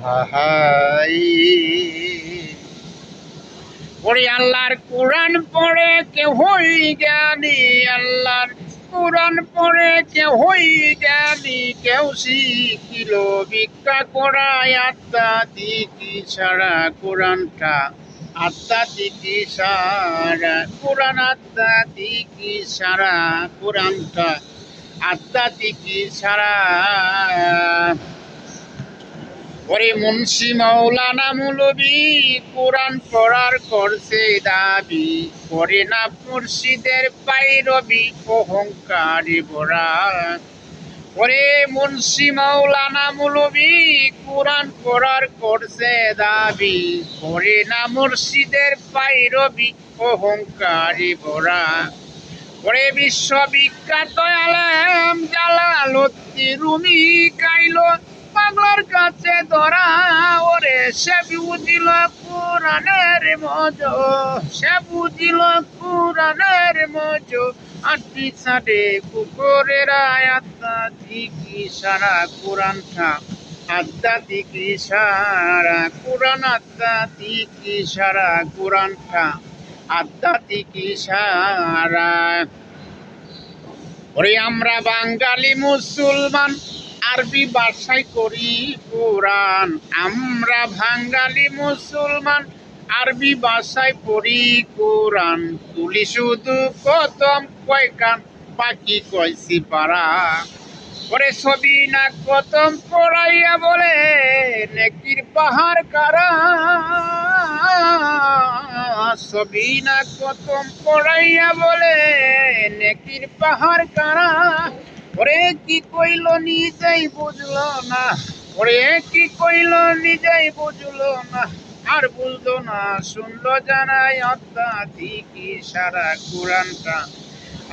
High ওরে আল্লাহর কোরআন পড়ে কেউ হই জ্ঞানী, আল্লাহর কোরআন পড়ে কেউ হই জ্ঞানী, কেউ শিখিল ভিক্ষা করায় আধ্যাত্মিক ইশারা কোরআনটা, আধ্যাত্মিক ইশারা কোরআন, আধ্যাত্মিক ইশারা কোরআনটা, আধ্যাত্মিক ইশারা। ওরে মুন্সি মৌলানা মৌলবি কোরআন পড়ার করছে দাবি, করে না মুর্শিদের পাইরবি অহংকারী ভরা। ওরে মুন্সি মৌলানা মৌলবি কোরআন পড়ার করছে দাবি, করে না মুর্শিদের পাইরবি অহংকারী ভরা। ওরে বিশ্ববিখ্যাত আলেম জালালউদ্দিন রুমি কাইল পাগলার কাছে ধরা। ওরে সে বুঝিল কোরআনের মজো, সে বুঝিল কোরআনের মজো, আটটি ছাড়ে কুকুরের আধ্যাত্মিক ইশারা কোরআনটা, আধ্যাত্মিক ইশারা কোরআন, আধ্যাত্মিক ইশারা কোরআনটা, আধ্যাত্মিক ইশারা। ওরে আমরা বাঙালি মুসলমান আরবি ভাষায় করি কোরআন, আমরা বাঙালি মুসলমান আরবি ভাষায় পড়ি কোরআন, তুলি শুধু কদম কয়কান পাখি কইছি পারা। ওরে ছবি না কদম পড়াইয়া বলে নেকির পাহাড় কারা, ছবি না কদম পড়াইয়া বলে নেকির পাহাড় কারা। ওরে কি কইল নিজেই বুঝলো না, ওরে কি কইল নিজেই বুঝলো না, আর বুঝলো না শুনলো জানাই আধ্যাত্মিক ইশারা কোরআনটা,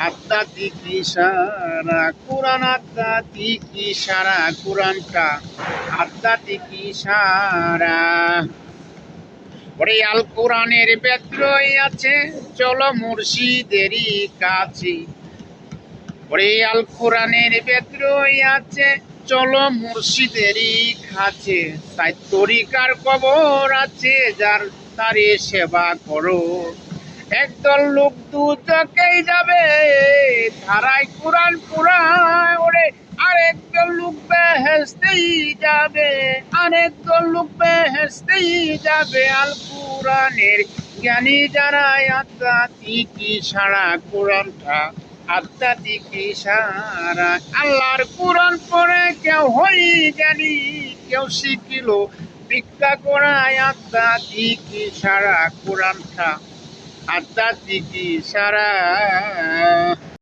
আধ্যাত্মিক ইশারা কোরআন, আধ্যাত্মিক ইশারা কোরআনটা, আধ্যাত্মিক ইশারা। ওরে আল কোরআনের ভেতরই আছে চলো মুর্শিদেরই কাছে, ওরে আল কোরআনের ভেতরই আছে চলো মুর্শিদেরই কাছে, তাই তরিকার কবর আছে যার তারে সেবা করো। একদল লোক দুচকেই যাবে ধারায় কোরআন পুরায়, ওরে আরেকদল লোক বেহেশতেই যাবে, আরেকদল লোক বেহেশতেই যাবে। আল কোরআনের জ্ঞানী যারা আধ্যাত্মিক ইশারা কোরআনটা, আধ্যাত্মিক ইশারা। আল্লাহর কোরআন পড়ে কেউ হই জ্ঞানী, কেউ শিখিল ভিক্ষা করায় আধ্যাত্মিক ইশারা কোরআনটা, আধ্যাত্মিক ইশারা।